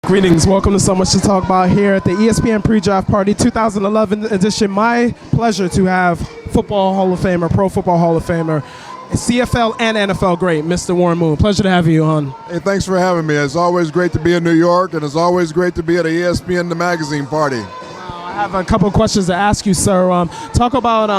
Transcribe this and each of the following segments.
Greetings, welcome to So Much to Talk About here at the ESPN Pre-Draft Party 2011 edition. My pleasure to have Football Hall of Famer, Pro Football Hall of Famer, CFL and NFL great, Mr. Warren Moon. Pleasure to have you on. Hey, thanks for having me. It's always great to be in New York, and it's always great to be at the ESPN the Magazine Party. I have a couple of questions to ask you, sir. Talk about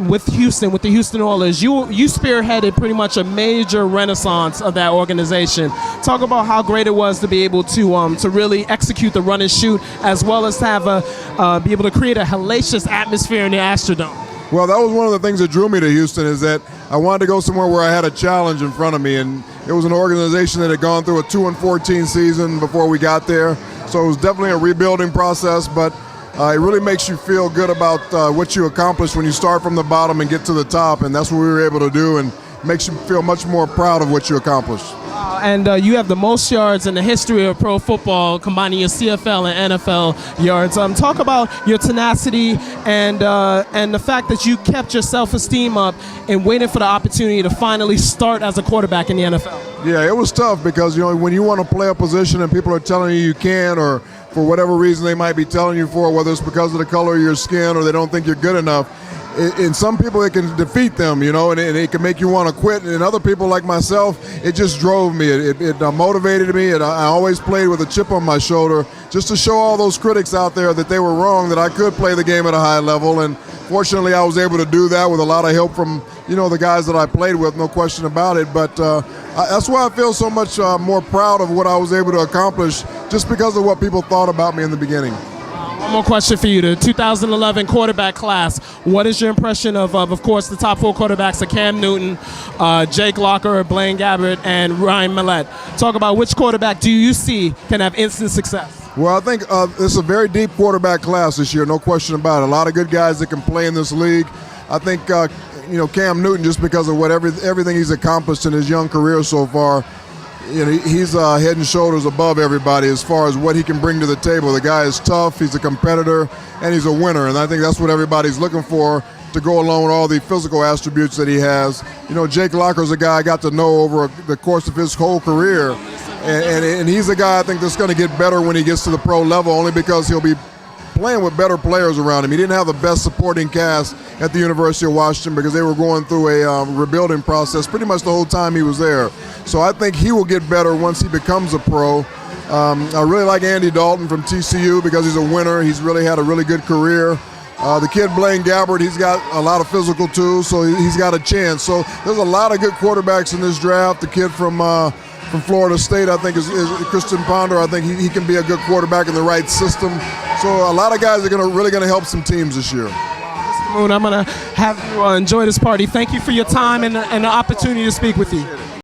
with Houston, with the Houston Oilers. You spearheaded pretty much a major renaissance of that organization. Talk about how great it was to be able to really execute the run and shoot, as well as to have be able to create a hellacious atmosphere in the Astrodome. Well, that was one of the things that drew me to Houston, is that I wanted to go somewhere where I had a challenge in front of me, and it was an organization that had gone through a 2-14 season before we got there. So it was definitely a rebuilding process, but it really makes you feel good about what you accomplished when you start from the bottom and get to the top, and that's what we were able to do, and makes you feel much more proud of what you accomplished. And you have the most yards in the history of pro football, combining your CFL and NFL yards. Talk about your tenacity and the fact that you kept your self-esteem up and waited for the opportunity to finally start as a quarterback in the NFL. Yeah, it was tough because, when you want to play a position and people are telling you can't, or for whatever reason they might be telling you for, whether it's because of the color of your skin or they don't think you're good enough, in some people it can defeat them, and it can make you want to quit. And other people like myself, it just drove me. It motivated me, and I always played with a chip on my shoulder, just to show all those critics out there that they were wrong, that I could play the game at a high level. And fortunately, I was able to do that with a lot of help from the guys that I played with, no question about it. But that's why I feel so much more proud of what I was able to accomplish, just because of what people thought about me in the beginning. One more question for you. The 2011 quarterback class. What is your impression of course, the top 4 quarterbacks of Cam Newton, Jake Locker, Blaine Gabbert, and Ryan Mallett? Talk about which quarterback do you see can have instant success? Well, I think it's a very deep quarterback class this year, no question about it. A lot of good guys that can play in this league. I think, Cam Newton, just because of everything he's accomplished in his young career so far, he's head and shoulders above everybody as far as what he can bring to the table. The guy is tough, he's a competitor, and he's a winner. And I think that's what everybody's looking for to go along with all the physical attributes that he has. Jake Locker's a guy I got to know over the course of his whole career. And he's a guy I think that's going to get better when he gets to the pro level, only because he'll be playing with better players around him. He didn't have the best supporting cast at the University of Washington because they were going through a rebuilding process pretty much the whole time he was there. So I think he will get better once he becomes a pro. I really like Andy Dalton from TCU because he's a winner. He's really had a really good career. The kid Blaine Gabbert, he's got a lot of physical tools, so he's got a chance. So there's a lot of good quarterbacks in this draft. The kid from Florida State, I think, is Christian Ponder. I think he can be a good quarterback in the right system. So a lot of guys are really going to help some teams this year. Mr. Moon, I'm going to have you enjoy this party. Thank you for your time and the opportunity to speak with you.